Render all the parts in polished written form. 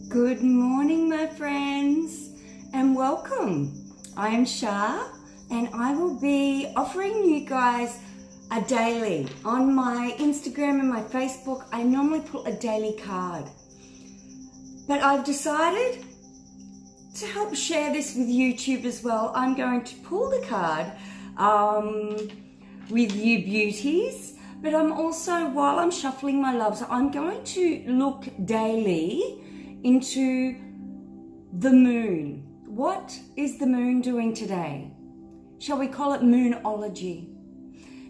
Good morning, my friends, and welcome. I am Shar, and I will be offering you guys a daily. On my Instagram and my Facebook, I normally put a daily card. But I've decided to help share this with YouTube as well. I'm going to pull the card with you beauties, but I'm also, while I'm shuffling my loves, I'm going to look daily into the moon. What is the moon doing today? Shall we call it Moonology?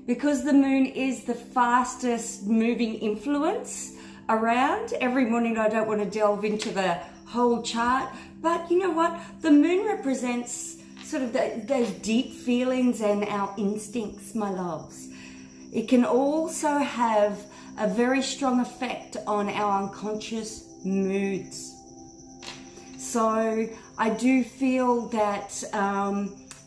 Because the moon is the fastest moving influence around. Every morning I don't want to delve into the whole chart, but you know what? The moon represents sort of those deep feelings and our instincts, my loves. It can also have a very strong effect on our unconscious moods. So I do feel that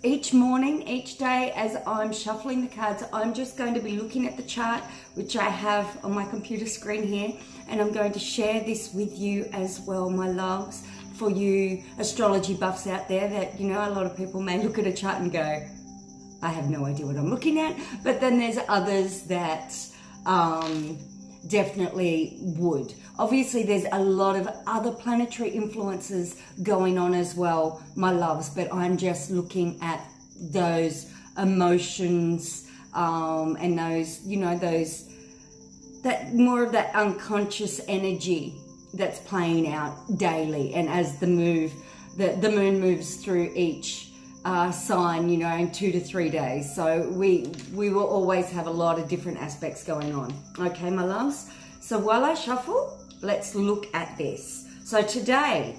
each morning, each day, as I'm shuffling the cards, I'm just going to be looking at the chart, which I have on my computer screen here, and I'm going to share this with you as well, my loves, for you astrology buffs out there that, you know, a lot of people may look at a chart and go, I have no idea what I'm looking at, but then there's others that definitely would. Obviously, there's a lot of other planetary influences going on as well, my loves, but I'm just looking at those emotions and those, you know, that more of that unconscious energy that's playing out daily. And as the moon moves through each sign, you know, in 2 to 3 days. So we will always have a lot of different aspects going on. Okay, my loves? So while I shuffle, let's look at this. So today,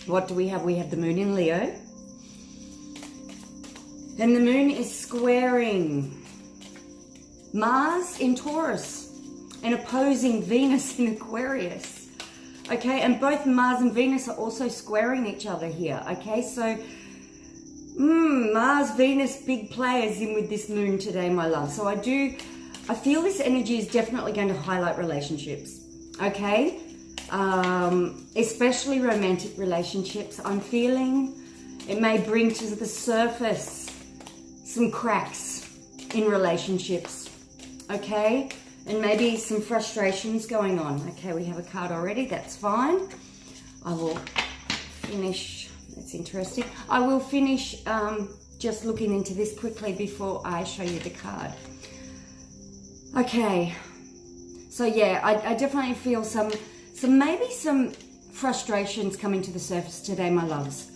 what do we have? We have the moon in Leo. And the moon is squaring Mars in Taurus and opposing Venus in Aquarius. Okay, and both Mars and Venus are also squaring each other here. Okay, so Mars, Venus, big players in with this moon today, my love. So I feel this energy is definitely going to highlight relationships, okay? Especially romantic relationships. I'm feeling it may bring to the surface some cracks in relationships, okay? And maybe some frustrations going on. Okay, we have a card already, that's fine. I will finish, that's interesting. I will finish just looking into this quickly before I show you the card. Okay, so yeah, I definitely feel maybe some frustrations coming to the surface today, my loves.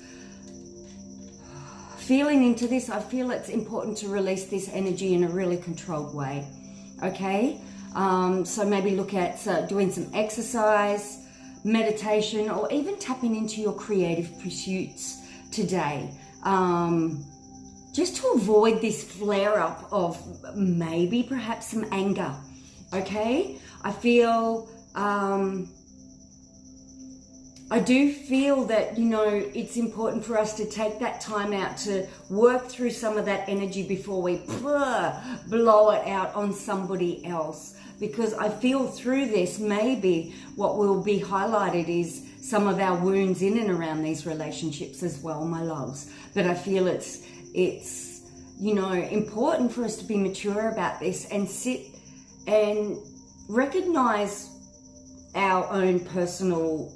Feeling into this, I feel it's important to release this energy in a really controlled way, okay? So maybe look at doing some exercise, meditation, or even tapping into your creative pursuits today. Just to avoid this flare-up of maybe perhaps some anger, okay? I do feel that, you know, it's important for us to take that time out to work through some of that energy before we blow it out on somebody else. Because I feel through this, maybe what will be highlighted is some of our wounds in and around these relationships as well, my loves. But I feel it's you know, important for us to be mature about this and sit and recognize our own personal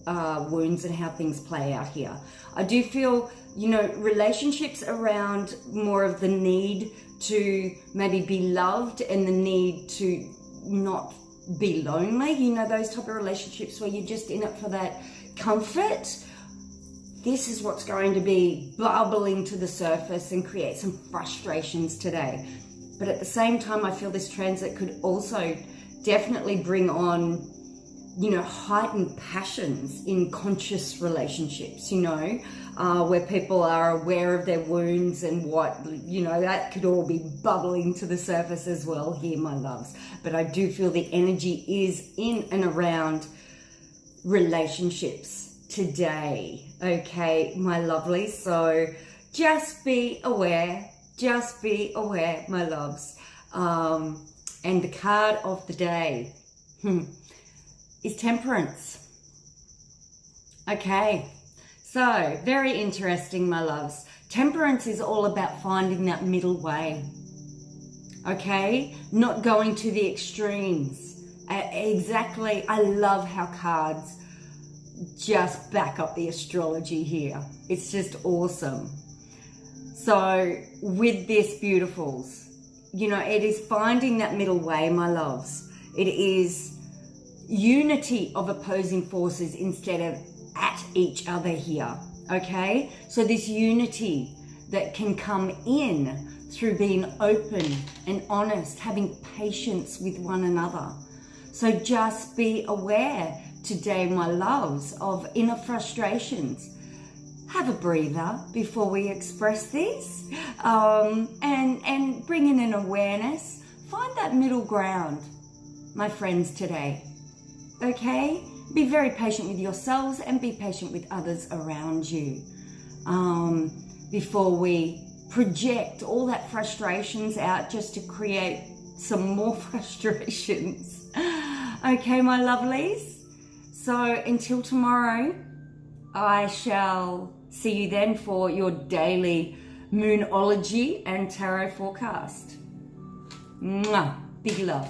wounds and how things play out here. I do feel, you know, relationships around more of the need to maybe be loved and the need to not be lonely, you know, those type of relationships where you're just in it for that comfort. This is what's going to be bubbling to the surface and create some frustrations today. But at the same time, I feel this transit could also definitely bring on, you know, heightened passions in conscious relationships, you know, where people are aware of their wounds and what, you know, that could all be bubbling to the surface as well here, my loves. But I do feel the energy is in and around relationships today, okay, my lovely. So just be aware, my loves. And the card of the day is Temperance. Okay, so very interesting, my loves. Temperance is all about finding that middle way. Okay, not going to the extremes. Exactly. I love how cards just back up the astrology here. It's just awesome. So with this, beautifuls, you know, it is finding that middle way, my loves. It is unity of opposing forces instead of at each other here. Okay, so this unity that can come in through being open and honest, having patience with one another. So just be aware today, my loves, of inner frustrations. Have a breather before we express these, and bring in an awareness. Find that middle ground, my friends, today. Okay? Be very patient with yourselves and be patient with others around you. Before we project all that frustrations out just to create some more frustrations. Okay, my lovelies. So until tomorrow, I shall see you then for your daily Moonology and tarot forecast. Mwah. Big love.